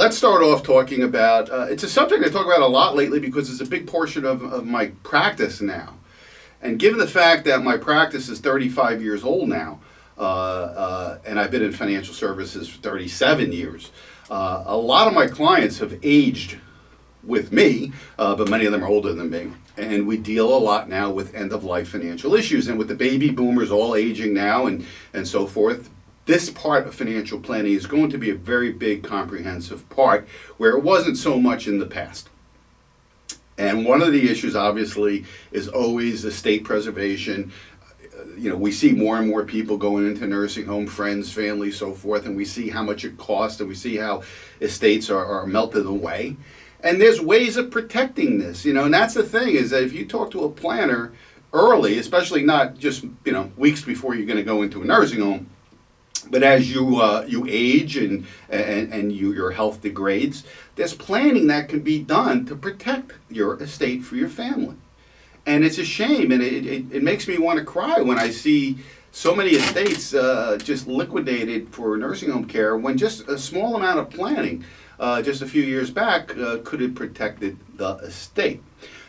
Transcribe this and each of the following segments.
let's start off talking about, it's a subject I talk about a lot lately because it's a big portion of my practice now. And given the fact that my practice is 35 years old now, and I've been in financial services for 37 years, a lot of my clients have aged with me, but many of them are older than me. And we deal a lot now with end-of-life financial issues. And with the baby boomers all aging now and so forth, this part of financial planning is going to be a very big, comprehensive part where it wasn't so much in the past. And one of the issues, obviously, is always estate preservation. We see more and more people going into nursing home, friends, families, so forth, and we see how much it costs, and we see how estates are melted away. And there's ways of protecting this, and that's the thing, is that if you talk to a planner early, especially not just, weeks before you're going to go into a nursing home, but as you age and your health degrades, there's planning that can be done to protect your estate for your family. And it's a shame, and it makes me want to cry when I see so many estates just liquidated for nursing home care when just a small amount of planning just a few years back could have protected the estate.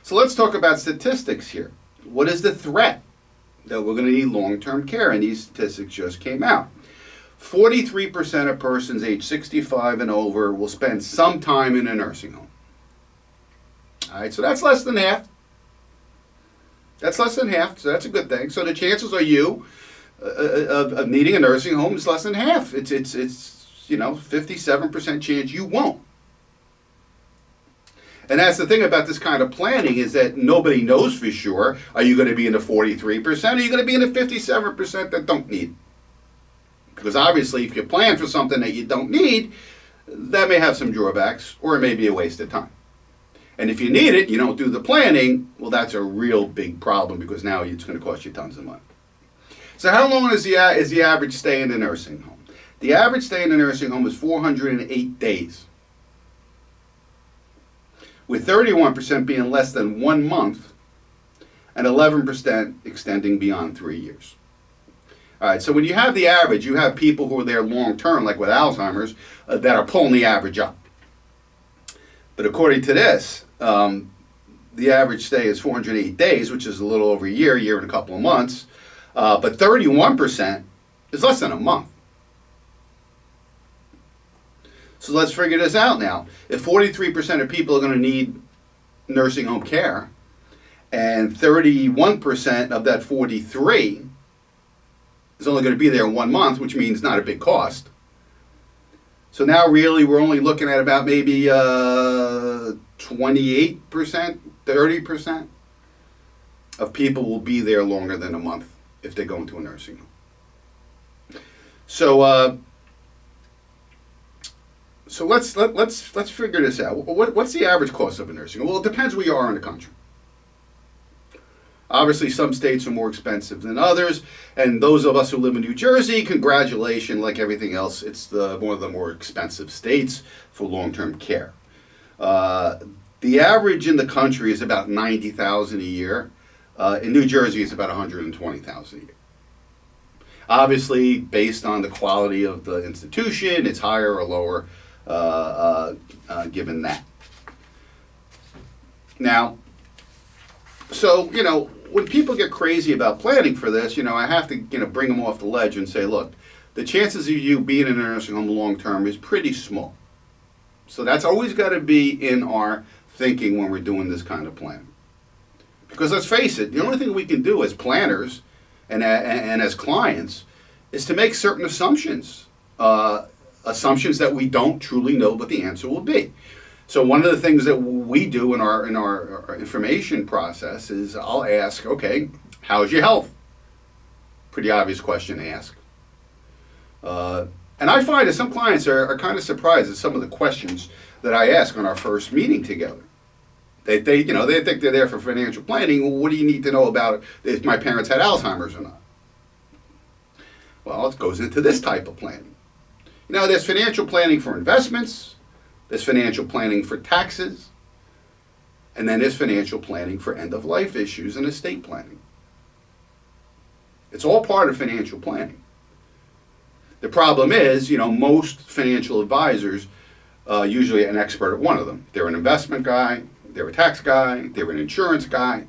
So let's talk about statistics here. What is the threat that we're going to need long-term care? And these statistics just came out. 43% of persons age 65 and over will spend some time in a nursing home. All right, so that's less than half. That's less than half, so that's a good thing. So the chances are you of needing a nursing home is less than half. It's 57% chance you won't. And that's the thing about this kind of planning, is that nobody knows for sure. Are you going to be in the 43%? Or are you going to be in the 57% that don't need? Because obviously, if you plan for something that you don't need, that may have some drawbacks, or it may be a waste of time. And if you need it, you don't do the planning, well, that's a real big problem, because now it's going to cost you tons of money. So how long is the average stay in a nursing home? The average stay in a nursing home is 408 days, with 31% being less than 1 month and 11% extending beyond 3 years. All right, so when you have the average, you have people who are there long term, like with Alzheimer's, that are pulling the average up. But according to this, the average stay is 408 days, which is a little over a year and a couple of months. But 31% is less than a month. So let's figure this out now. If 43% of people are going to need nursing home care, and 31% of that 43 is only going to be there 1 month, which means not a big cost. So now really we're only looking at about maybe 28%, 30% of people will be there longer than a month if they go into a nursing home. So let's figure this out. What's the average cost of a nursing home? Well, it depends where you are in the country. Obviously, some states are more expensive than others, and those of us who live in New Jersey, congratulations, like everything else, it's one of the more expensive states for long-term care. The average in the country is about $90,000 a year. In New Jersey, it's about $120,000 a year. Obviously, based on the quality of the institution, it's higher or lower given that. Now, so, when people get crazy about planning for this, I have to, bring them off the ledge and say, look, the chances of you being in a nursing home long term is pretty small. So that's always got to be in our thinking when we're doing this kind of planning. Because let's face it, the only thing we can do as planners and as clients is to make certain assumptions, assumptions that we don't truly know what the answer will be. So one of the things that we do in our information process is I'll ask, okay, how's your health? Pretty obvious question to ask. And I find that some clients are kind of surprised at some of the questions that I ask on our first meeting together. They think they're there for financial planning. Well, what do you need to know about if my parents had Alzheimer's or not? Well, it goes into this type of planning. There's financial planning for investments. There's financial planning for taxes, and then there's financial planning for end-of-life issues and estate planning. It's all part of financial planning. The problem is, most financial advisors usually an expert at one of them. They're an investment guy, they're a tax guy, they're an insurance guy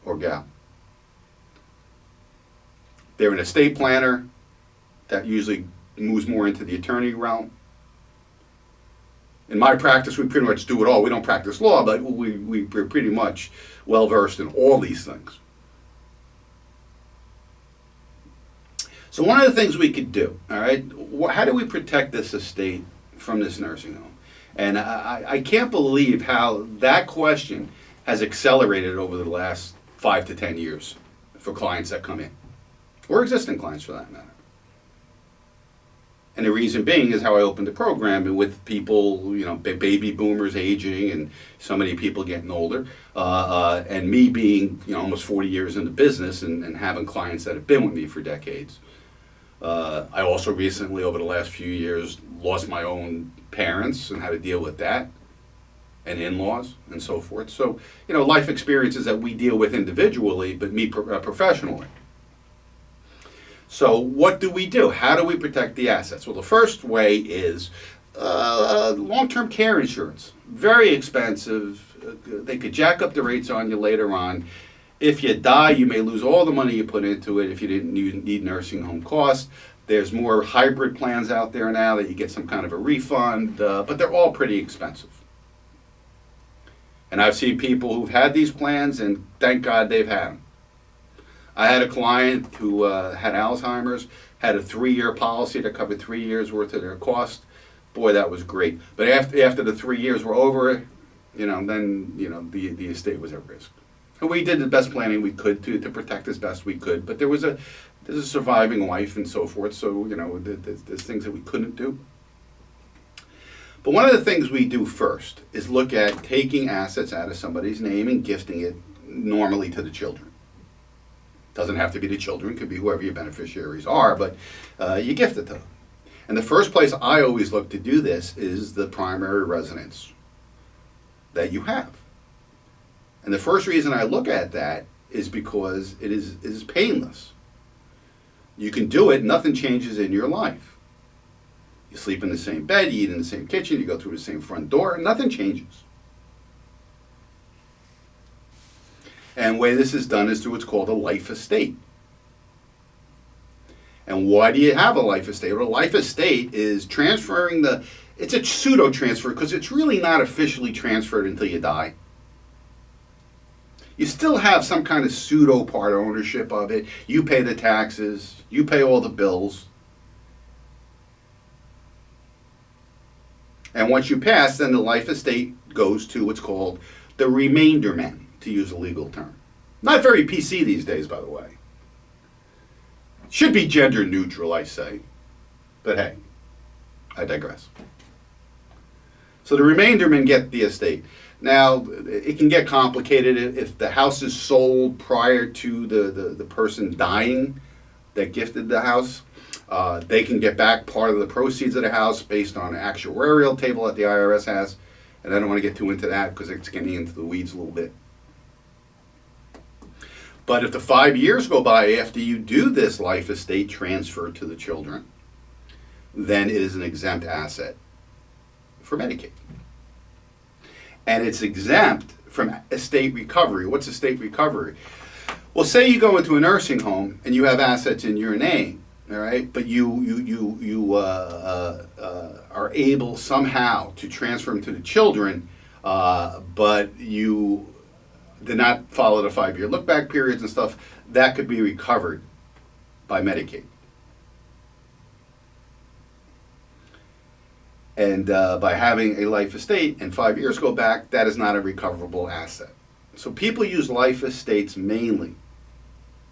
or gal. They're an estate planner that usually moves more into the attorney realm. In my practice, we pretty much do it all. We don't practice law, but we're pretty much well versed in all these things. So one of the things we could do, all right, how do we protect this estate from this nursing home? And I can't believe how that question has accelerated over the last 5 to 10 years for clients that come in, or existing clients for that matter. And the reason being is how I opened the program with people, baby boomers aging and so many people getting older, and me being, almost 40 years in the business and having clients that have been with me for decades. I also recently, over the last few years, lost my own parents and how to deal with that, and in-laws and so forth. So, life experiences that we deal with individually, but me professionally. So what do we do? How do we protect the assets? Well, the first way is long-term care insurance. Very expensive. They could jack up the rates on you later on. If you die, you may lose all the money you put into it if you didn't need nursing home costs. There's more hybrid plans out there now that you get some kind of a refund, but they're all pretty expensive. And I've seen people who've had these plans, and thank God they've had them. I had a client who had Alzheimer's, had a 3-year policy that covered 3 years worth of their cost. Boy, that was great. But after the 3 years were over, then the estate was at risk. And we did the best planning we could to protect as best we could. But there's a surviving wife and so forth. So there's things that we couldn't do. But one of the things we do first is look at taking assets out of somebody's name and gifting it normally to the children. Doesn't have to be the children, could be whoever your beneficiaries are, but you gift it to them. And the first place I always look to do this is the primary residence that you have. And the first reason I look at that is because it is painless. You can do it, nothing changes in your life. You sleep in the same bed, you eat in the same kitchen, you go through the same front door, nothing changes. And the way this is done is through what's called a life estate. And why do you have a life estate? Well, a life estate is transferring it's a pseudo transfer because it's really not officially transferred until you die. You still have some kind of pseudo part ownership of it. You pay the taxes, you pay all the bills. And once you pass, then the life estate goes to what's called the remainder men, to use a legal term. Not very PC these days, by the way. Should be gender neutral, I say. But hey, I digress. So the remainder men get the estate. Now, it can get complicated if the house is sold prior to the person dying that gifted the house. They can get back part of the proceeds of the house based on an actuarial table that the IRS has. And I don't want to get too into that because it's getting into the weeds a little bit. But if the 5 years go by after you do this life estate transfer to the children, then it is an exempt asset for Medicaid. And it's exempt from estate recovery. What's estate recovery? Well, say you go into a nursing home and you have assets in your name, all right, but you are able somehow to transfer them to the children, but you did not follow the 5-year look-back periods and stuff, that could be recovered by Medicaid. And by having a life estate and 5 years go back, that is not a recoverable asset. So people use life estates mainly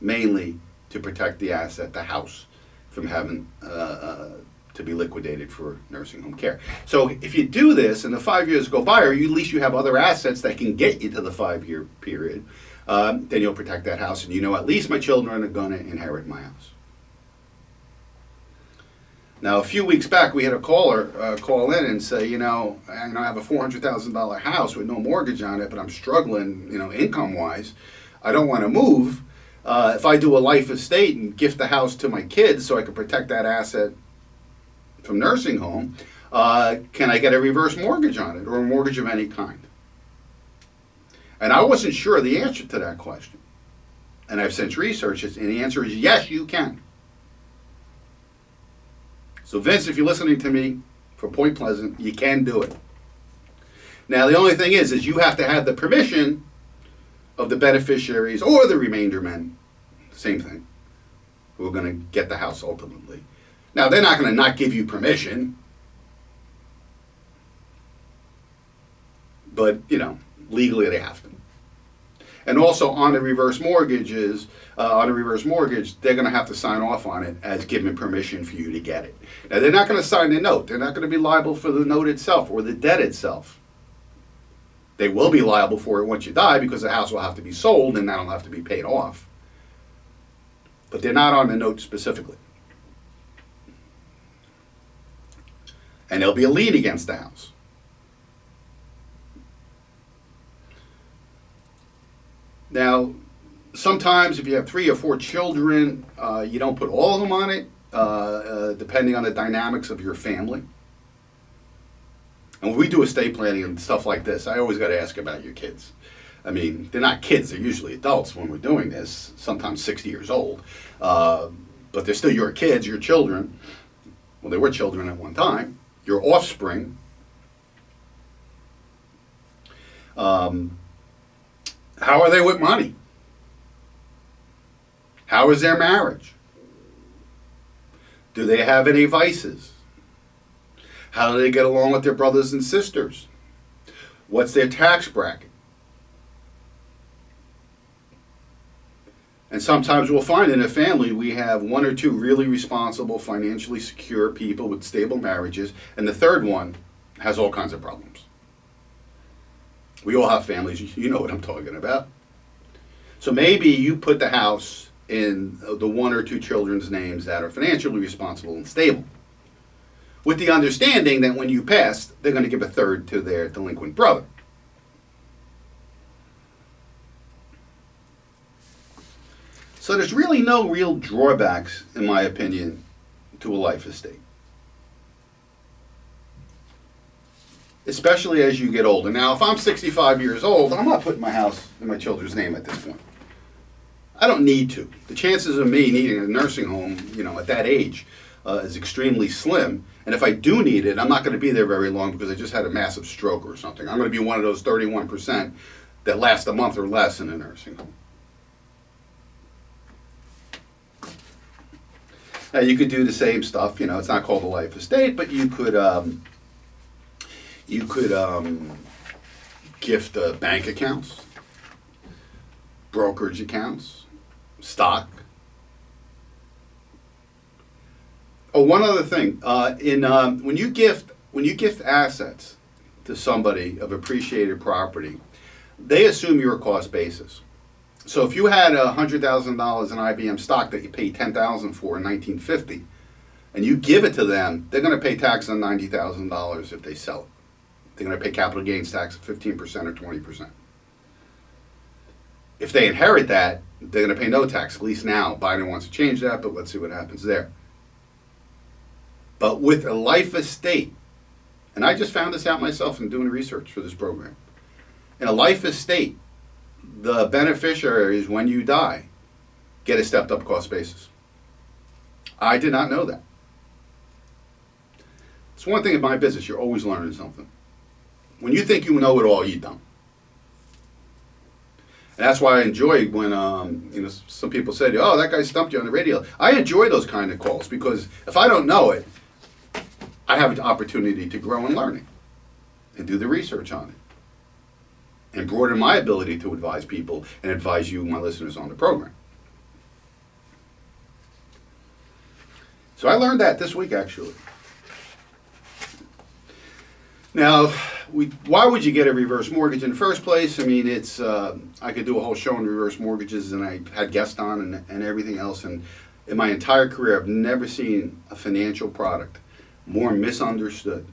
to protect the asset, the house, from having to be liquidated for nursing home care. So if you do this and the 5 years go by, or at least you have other assets that can get you to the 5-year period, then you'll protect that house, and at least my children are going to inherit my house. Now, a few weeks back, we had a caller call in and say, I have a $400,000 house with no mortgage on it, but I'm struggling, income-wise. I don't want to move. If I do a life estate and gift the house to my kids so I can protect that asset from nursing home, Can I get a reverse mortgage on it or a mortgage of any kind? And I wasn't sure the answer to that question. And I've since researched it, and the answer is yes, you can. So Vince, if you're listening to me from Point Pleasant, you can do it. Now the only thing is you have to have the permission of the beneficiaries or the remainder men, same thing, who are going to get the house ultimately. Now they're not going to not give you permission, but legally they have to. And also on the reverse mortgages, they're going to have to sign off on it as giving permission for you to get it. Now they're not going to sign the note. They're not going to be liable for the note itself or the debt itself. They will be liable for it once you die because the house will have to be sold and that'll have to be paid off. But they're not on the note specifically. And there'll be a lien against the house. Now, sometimes if you have 3 or 4 children, you don't put all of them on it, depending on the dynamics of your family. And when we do estate planning and stuff like this, I always got to ask about your kids. I mean, they're not kids, they're usually adults when we're doing this, sometimes 60 years old. But they're still your kids, your children. Well, they were children at one time. Your offspring. How are they with money? How is their marriage? Do they have any vices? How do they get along with their brothers and sisters? What's their tax bracket? And sometimes we'll find in a family we have 1 or 2 really responsible, financially secure people with stable marriages, and the third one has all kinds of problems. We all have families, you know what I'm talking about. So maybe you put the house in the 1 or 2 children's names that are financially responsible and stable, with the understanding that when you pass, they're going to give a third to their delinquent brother. So there's really no real drawbacks, in my opinion, to a life estate. Especially as you get older. Now, if I'm 65 years old, I'm not putting my house in my children's name at this point. I don't need to. The chances of me needing a nursing home, at that age, is extremely slim. And if I do need it, I'm not going to be there very long because I just had a massive stroke or something. I'm going to be one of those 31% that last a month or less in a nursing home. Now, you could do the same stuff. It's not called a life estate, but you could gift bank accounts, brokerage accounts, stock. Oh, one other thing. When you gift assets to somebody of appreciated property, they assume your cost basis. So if you had $100,000 in IBM stock that you paid $10,000 for in 1950, and you give it to them, they're going to pay tax on $90,000 if they sell it. They're going to pay capital gains tax of 15% or 20%. If they inherit that, they're going to pay no tax, at least now. Biden wants to change that, but let's see what happens there. But with a life estate, and I just found this out myself in doing research for this program. In a life estate, the beneficiaries, when you die, get a stepped up cost basis. I did not know that. It's one thing in my business, you're always learning something. When you think you know it all, you don't. And that's why I enjoy when some people say, "Oh, that guy stumped you on the radio." I enjoy those kind of calls because if I don't know it, I have an opportunity to grow and learn it and do the research on it and broaden my ability to advise people and advise you, my listeners, on the program. So I learned that this week, actually. Now, why would you get a reverse mortgage in the first place? I mean, it's I could do a whole show on reverse mortgages, and I had guests on and everything else. And in my entire career, I've never seen a financial product more misunderstood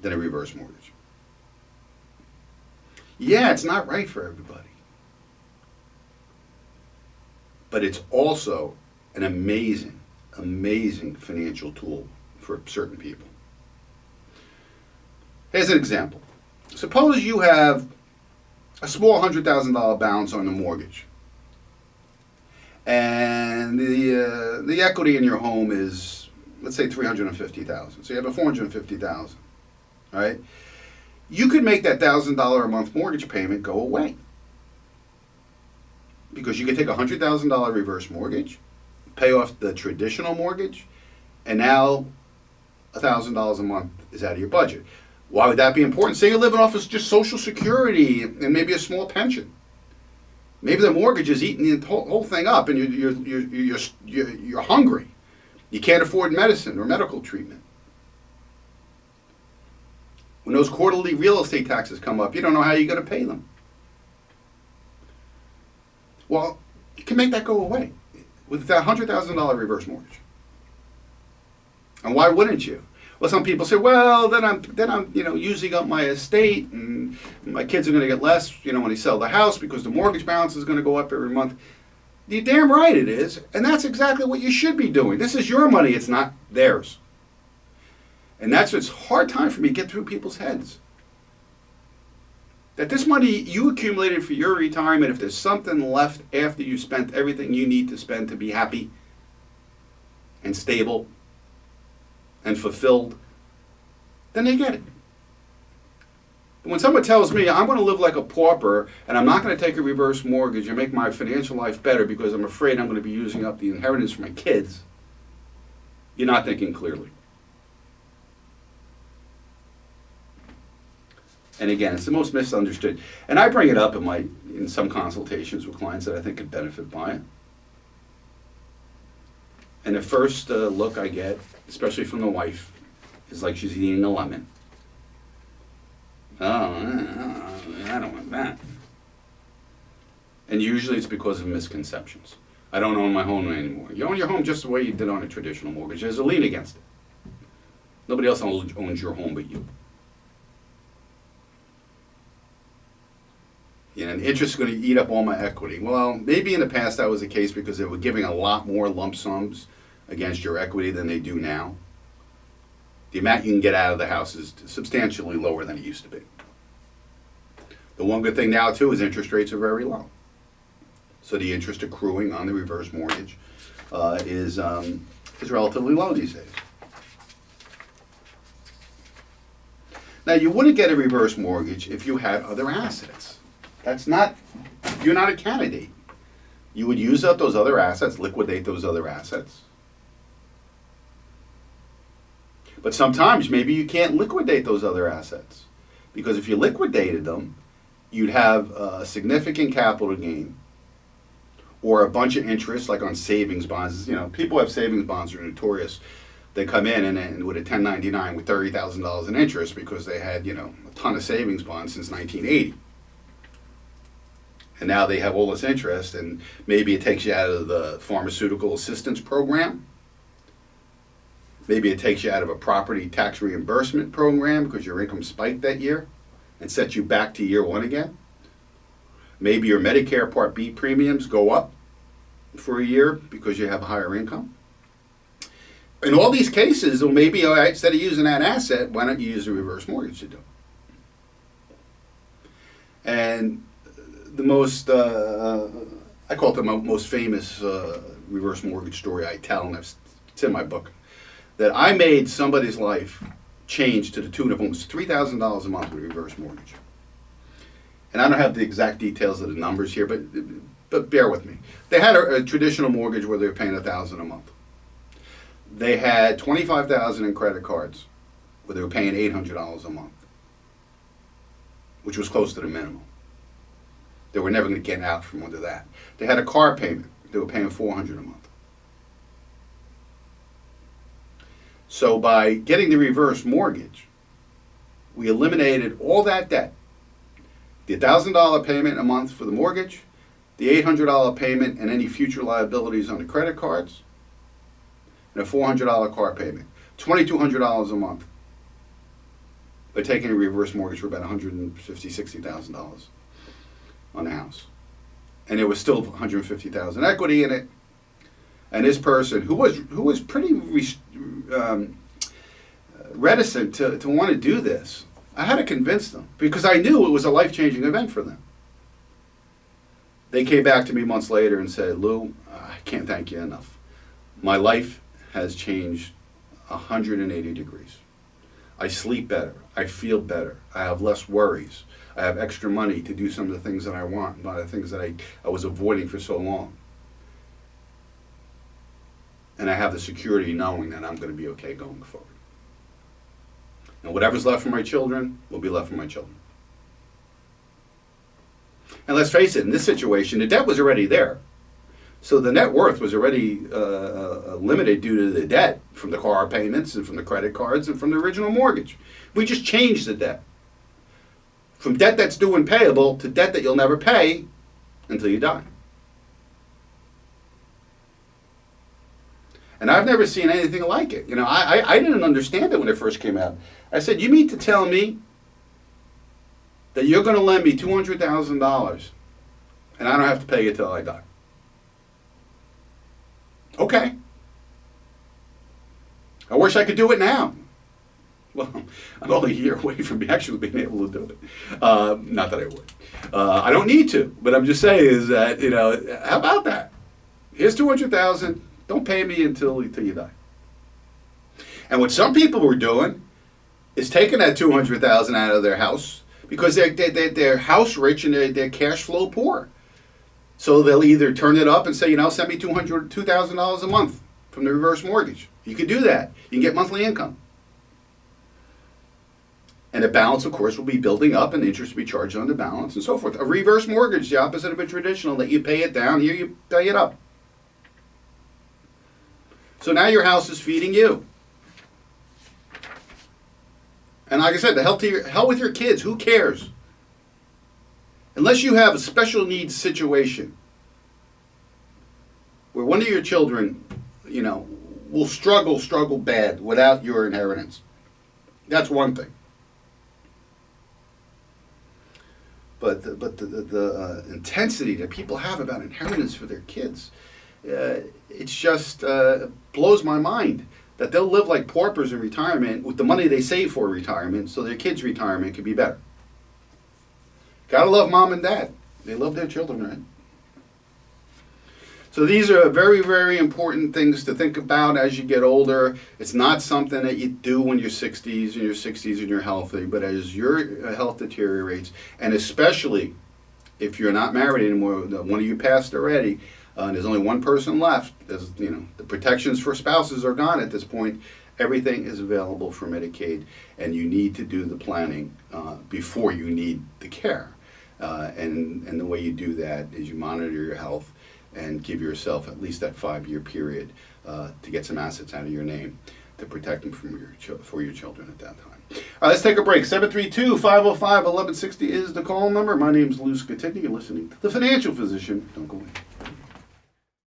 than a reverse mortgage. Yeah, it's not right for everybody. But it's also an amazing, amazing financial tool for certain people. Here's an example. Suppose you have a small $100,000 balance on the mortgage, and the equity in your home is, let's say, $350,000. So you have a $450,000, right? You could make that $1,000 a month mortgage payment go away, because you could take a $100,000 reverse mortgage, pay off the traditional mortgage, and now $1,000 a month is out of your budget. Why would that be important? Say you're living off of just Social Security and maybe a small pension. Maybe the mortgage is eating the whole thing up, and you're hungry. You can't afford medicine or medical treatment. When those quarterly real estate taxes come up, you don't know how you're going to pay them. Well, you can make that go away with that $100,000 reverse mortgage. And why wouldn't you? Well, some people say, well, then I'm using up my estate, and my kids are going to get less, when they sell the house, because the mortgage balance is going to go up every month. You're damn right it is, and that's exactly what you should be doing. This is your money, it's not theirs. And that's what's hard time for me to get through people's heads. That this money you accumulated for your retirement, if there's something left after you spent everything you need to spend to be happy and stable and fulfilled, then they get it. But when someone tells me I'm going to live like a pauper and I'm not going to take a reverse mortgage and make my financial life better because I'm afraid I'm going to be using up the inheritance for my kids, you're not thinking clearly. And again, it's the most misunderstood. And I bring it up in some consultations with clients that I think could benefit by it. And the first look I get, especially from the wife, is like she's eating a lemon. Oh, I don't want that. And usually it's because of misconceptions. I don't own my home anymore. You own your home just the way you did on a traditional mortgage. There's a lien against it. Nobody else owns your home but you. And interest is going to eat up all my equity. Well, maybe in the past that was the case because they were giving a lot more lump sums against your equity than they do now. The amount you can get out of the house is substantially lower than it used to be. The one good thing now, too, is interest rates are very low. So the interest accruing on the reverse mortgage is relatively low these days. Now, you wouldn't get a reverse mortgage if you had other assets. You're not a candidate. You would use up those other assets, liquidate those other assets. But sometimes maybe you can't liquidate those other assets, because if you liquidated them, you'd have a significant capital gain or a bunch of interest, like on savings bonds. People who have savings bonds are notorious. They come in and with a 1099 with $30,000 in interest because they had a ton of savings bonds since 1980. And now they have all this interest, and maybe it takes you out of the pharmaceutical assistance program. Maybe it takes you out of a property tax reimbursement program because your income spiked that year and sets you back to year one again. Maybe your Medicare Part B premiums go up for a year because you have a higher income. In all these cases, well, maybe, all right, instead of using that asset, why don't you use a reverse mortgage to do it? And the most, I call it the most famous reverse mortgage story I tell, and it's in my book, that I made somebody's life change to the tune of almost $3,000 a month with a reverse mortgage. And I don't have the exact details of the numbers here, but bear with me. They had a traditional mortgage where they were paying $1,000 a month. They had $25,000 in credit cards where they were paying $800 a month, which was close to the minimum. They were never going to get out from under that. They had a car payment. They were paying $400 a month. So by getting the reverse mortgage, we eliminated all that debt. The $1,000 payment a month for the mortgage, the $800 payment and any future liabilities on the credit cards, and a $400 car payment. $2,200 a month by taking a reverse mortgage for about $150,000, $60,000 on the house. And there was still $150,000 equity in it. And this person, who was pretty reticent to want to do this. I had to convince them because I knew it was a life-changing event for them. They came back to me months later and said, Lou, I can't thank you enough. My life has changed 180 degrees. I sleep better. I feel better. I have less worries. I have extra money to do some of the things that I want, not the things that I was avoiding for so long. And I have the security knowing that I'm going to be okay going forward. And whatever's left for my children will be left for my children. And let's face it, in this situation, the debt was already there. So the net worth was already limited due to the debt from the car payments and from the credit cards and from the original mortgage. We just changed the debt. From debt that's due and payable to debt that you'll never pay until you die. And I've never seen anything like it. You know, I didn't understand it when it first came out. I said, you mean to tell me that you're going to lend me $200,000 and I don't have to pay it till I die? Okay. I wish I could do it now. Well, I'm only a year away from actually being able to do it. Not that I would. I don't need to, but I'm just saying is that, you know, how about that? Here's $200,000. Don't pay me until you die. And what some people were doing is taking that $200,000 out of their house because they're house rich and they're cash flow poor. So they'll either turn it up and say, you know, send me $2,000 a month from the reverse mortgage. You can do that. You can get monthly income. And the balance, of course, will be building up and interest will be charged on the balance and so forth. A reverse mortgage, the opposite of a traditional, that you pay it down, here you pay it up. So now your house is feeding you. And like I said, the hell with your kids, who cares? Unless you have a special needs situation where one of your children, you know, will struggle bad without your inheritance. That's one thing. But the intensity that people have about inheritance for their kids, it's just blows my mind that they'll live like paupers in retirement with the money they save for retirement so their kids' retirement could be better. Gotta love mom and dad. They love their children, right? So these are very, very important things to think about as you get older. It's not something that you do when you're 60s and you're healthy, but as your health deteriorates, and especially if you're not married anymore, one of you passed already, and there's only one person left, there's, you know, the protections for spouses are gone at this point. Everything is available for Medicaid, and you need to do the planning before you need the care. And the way you do that is you monitor your health and give yourself at least that 5-year period to get some assets out of your name to protect them from for your children at that time. All right, let's take a break. 732-505-1160 is the call number. My name's Lou Scatigna. You're listening to The Financial Physician. Don't go away.